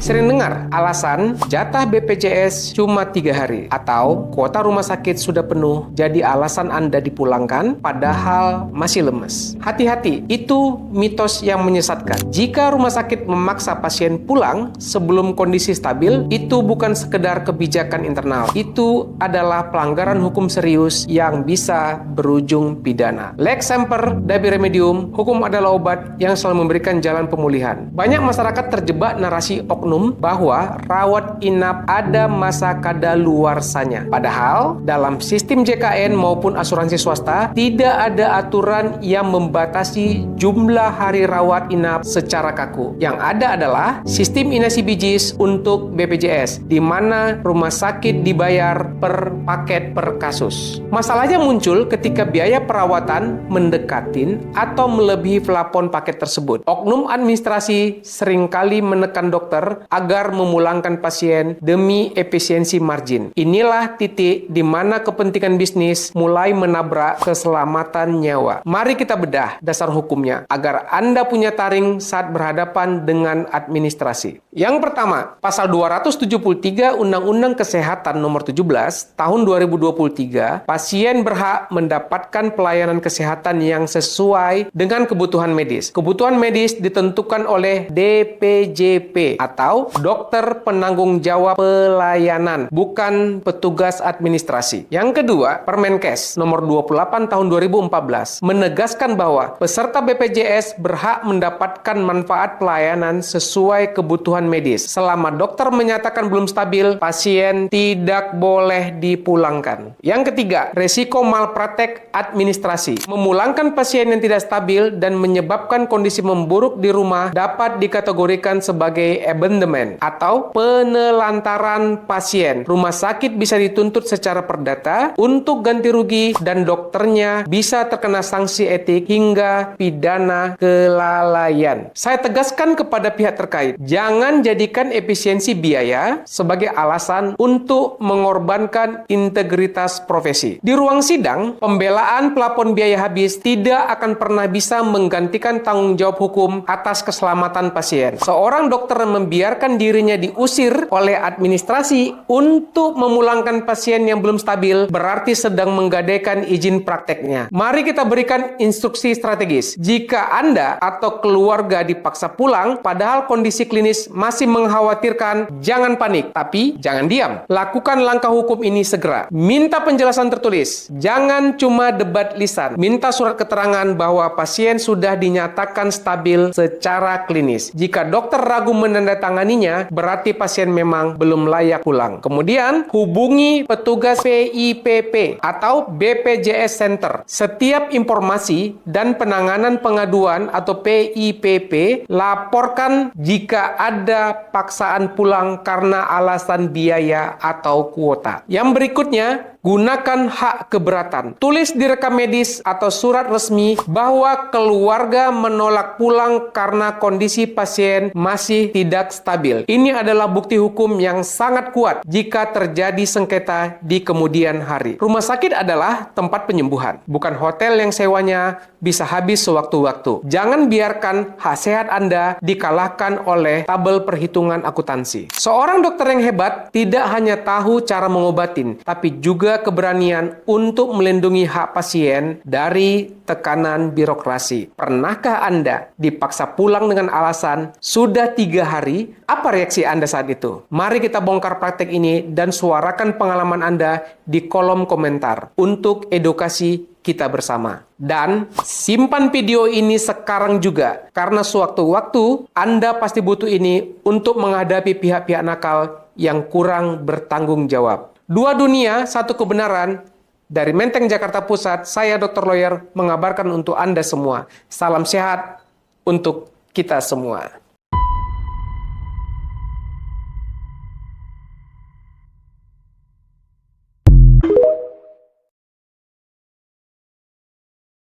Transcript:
Sering dengar alasan jatah BPJS cuma 3 hari atau kuota rumah sakit sudah penuh jadi alasan Anda dipulangkan padahal masih lemes. Hati-hati, itu mitos yang menyesatkan. Jika rumah sakit memaksa pasien pulang sebelum kondisi stabil, itu bukan sekedar kebijakan internal. Itu adalah pelanggaran hukum serius yang bisa berujung pidana. Lex semper dabi remedium, hukum adalah obat yang selalu memberikan jalan pemulihan. Banyak masyarakat terjebak narasi oknum bahwa rawat inap ada masa kadaluarsanya. Padahal dalam sistem JKN maupun asuransi swasta tidak ada aturan yang membatasi jumlah hari rawat inap secara kaku. Yang ada adalah sistem inasi bijis untuk BPJS, di mana rumah sakit dibayar per paket per kasus. Masalahnya muncul ketika biaya perawatan mendekatin atau melebihi plafon paket tersebut. Oknum administrasi seringkali menekan dokter agar memulangkan pasien demi efisiensi margin. Inilah titik di mana kepentingan bisnis mulai menabrak keselamatan nyawa. Mari kita bedah dasar hukumnya agar Anda punya taring saat berhadapan dengan administrasi. Yang pertama, pasal 273 Undang-Undang Kesehatan Nomor 17 Tahun 2023, pasien berhak mendapatkan pelayanan kesehatan yang sesuai dengan kebutuhan medis. Kebutuhan medis ditentukan oleh DPJP atau Dokter Penanggung Jawab Pelayanan, bukan petugas administrasi. Yang kedua, Permenkes Nomor 28 Tahun 2014 menegaskan bahwa peserta BPJS berhak mendapatkan manfaat pelayanan sesuai kebutuhan medis. Selama dokter menyatakan belum stabil, pasien tidak boleh dipulangkan. Yang ketiga, resiko malpraktek administrasi. Memulangkan pasien yang tidak stabil dan menyebabkan kondisi memburuk di rumah dapat dikategorikan sebagai abandonment atau penelantaran pasien. Rumah sakit bisa dituntut secara perdata untuk ganti rugi dan dokternya bisa terkena sanksi etik hingga pidana kelalaian. Saya tegaskan kepada pihak terkait, jangan jadikan efisiensi biaya sebagai alasan untuk mengorbankan integritas profesi. Di ruang sidang, pembelaan plafon biaya habis tidak akan pernah bisa menggantikan tanggung jawab hukum atas keselamatan pasien. Seorang dokter yang membiarkan dirinya diusir oleh administrasi untuk memulangkan pasien yang belum stabil berarti sedang menggadaikan izin prakteknya. Mari kita berikan instruksi strategis. Jika Anda atau keluarga dipaksa pulang padahal kondisi klinis masih mengkhawatirkan, jangan panik, tapi jangan diam. Lakukan langkah hukum ini segera. Minta penjelasan tertulis. Jangan cuma debat lisan. Minta surat keterangan bahwa pasien sudah dinyatakan stabil secara klinis. Jika dokter ragu menandatanganinya, berarti pasien memang belum layak pulang. Kemudian, hubungi petugas PIPP atau BPJS Center. Setiap informasi dan penanganan pengaduan atau PIPP, laporkan jika ada paksaan pulang karena alasan biaya atau kuota. Yang berikutnya, gunakan hak keberatan. Tulis di rekam medis atau surat resmi bahwa keluarga menolak pulang karena kondisi pasien masih tidak stabil. Ini adalah bukti hukum yang sangat kuat jika terjadi sengketa di kemudian hari. Rumah sakit adalah tempat penyembuhan, bukan hotel yang sewanya bisa habis sewaktu-waktu. Jangan biarkan hak sehat Anda dikalahkan oleh tabel perhitungan akuntansi. Seorang dokter yang hebat tidak hanya tahu cara mengobatin, tapi juga keberanian untuk melindungi hak pasien dari tekanan birokrasi. Pernahkah Anda dipaksa pulang dengan alasan sudah 3 hari? Apa reaksi Anda saat itu? Mari kita bongkar praktek ini dan suarakan pengalaman Anda di kolom komentar untuk edukasi kita bersama. Dan simpan video ini sekarang juga, karena sewaktu-waktu Anda pasti butuh ini untuk menghadapi pihak-pihak nakal yang kurang bertanggung jawab. Dua dunia, satu kebenaran. Dari Menteng, Jakarta Pusat, saya Dr. Lawyer mengabarkan untuk Anda semua. Salam sehat untuk kita semua.